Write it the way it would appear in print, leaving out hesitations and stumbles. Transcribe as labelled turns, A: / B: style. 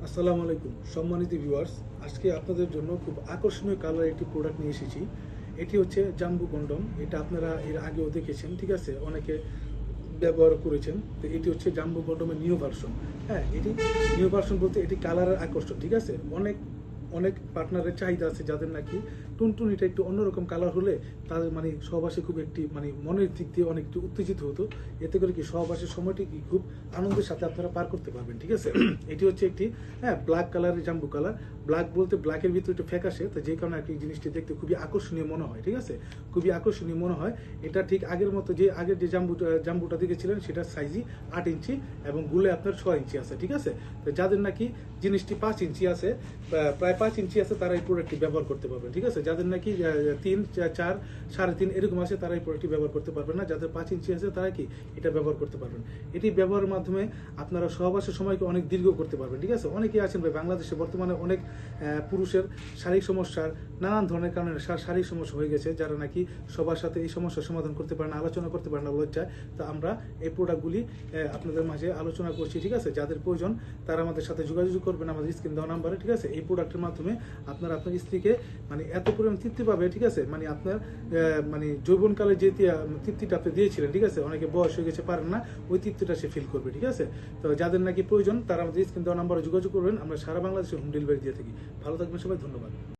A: আসসালামু আলাইকুম সম্মানিত ভিউয়ার্স। আজকে আপনাদের জন্য খুব আকর্ষণীয় কালার একটি প্রোডাক্ট নিয়ে এসেছি। এটি হচ্ছে জাম্বু কন্ডম। এটা আপনারা এর আগেও দেখেছেন, ঠিক আছে, অনেকে ব্যবহার করেছেন। তো এটি হচ্ছে জাম্বু কন্ডমের নিউ ভার্সন। হ্যাঁ, এটি নিউ ভার্সন বলতে এটি কালারের আকর্ষণ, ঠিক আছে। অনেক অনেক পার্টনারের চাহিদা আছে যাদের নাকি টুনটুনিটা একটু অন্যরকম কালার হলে তাদের মানে সহবাসে খুব একটি মানে মনের দিক দিয়ে অনেক একটু উত্তেজিত হতো। এতে করে কি সহবাসের সময়টি কি খুব আনন্দের সাথে আপনারা পার করতে পারবেন, ঠিক আছে। এটি হচ্ছে একটি ব্ল্যাক কালারের জাম্বু কালার। ব্ল্যাক বলতে ব্ল্যাকের ভিতরে একটু ফ্যাকাশে, তো যে কারণে আর কি জিনিসটি দেখতে খুবই আকর্ষণীয় মনে হয়, ঠিক আছে। খুবই আকর্ষণীয় মনে হয়। এটা ঠিক আগের মতো যে আগের যে জাম্বুটা দেখেছিলেন সেটার সাইজই 8 ইঞ্চি এবং গুলে আপনার 6 ইঞ্চি আছে, ঠিক আছে। তো যাদের নাকি জিনিসটি 5 ইঞ্চি আছে, প্রায় 5 ইঞ্চি আছে, তারা এই প্রোডাক্টটি ব্যবহার করতে পারবেন, ঠিক আছে। যাদের নাকি 3, 4, 3.5 এরকম আছে তারা এই প্রোডাক্টটি ব্যবহার করতে পারবেন না। যাদের 5 ইঞ্চি আছে তারা কি এটা ব্যবহার করতে পারবেন। এটি ব্যবহারের মাধ্যমে আপনারা সহবাসের সময়কে অনেক দীর্ঘ করতে পারবেন, ঠিক আছে। অনেকেই আছেন ভাই, বাংলাদেশে বর্তমানে অনেক পুরুষের শারীরিক সমস্যার নানান ধরনের কারণে শারীরিক সমস্যা হয়ে গেছে, যারা নাকি সবার সাথে এই সমস্যার সমাধান করতে পারে না, আলোচনা করতে পারে না লজ্জায়। তো আমরা এই প্রোডাক্টগুলি আপনাদের মাঝে আলোচনা করছি, ঠিক আছে। যাদের প্রয়োজন তারা আমাদের সাথে যোগাযোগ করবেন আমাদের স্ক্রিন দেওয়া নাম্বারে, ঠিক আছে। এই প্রোডাক্টের মাধ্যমে আপনার স্ত্রীকে মানে এত পরিমাণ তৃপ্তি পাবে, ঠিক আছে। মানে আপনার মানে যৌবনকালে যে তৃপ্তিটা আপনি দিয়েছিলেন, ঠিক আছে, অনেকে বয়স হয়ে গেছে পারেন না, ওই তৃপ্তিটা সে ফিল করবে, ঠিক আছে। তো যাদের নাকি প্রয়োজন তারা আমাদের স্ক্রিন দেওয়া নাম্বারে যোগাযোগ করবেন। আমরা সারা বাংলাদেশে হোম ডেলিভারি দিয়ে থাকি। ভালো থাকবেন সবাই, ধন্যবাদ।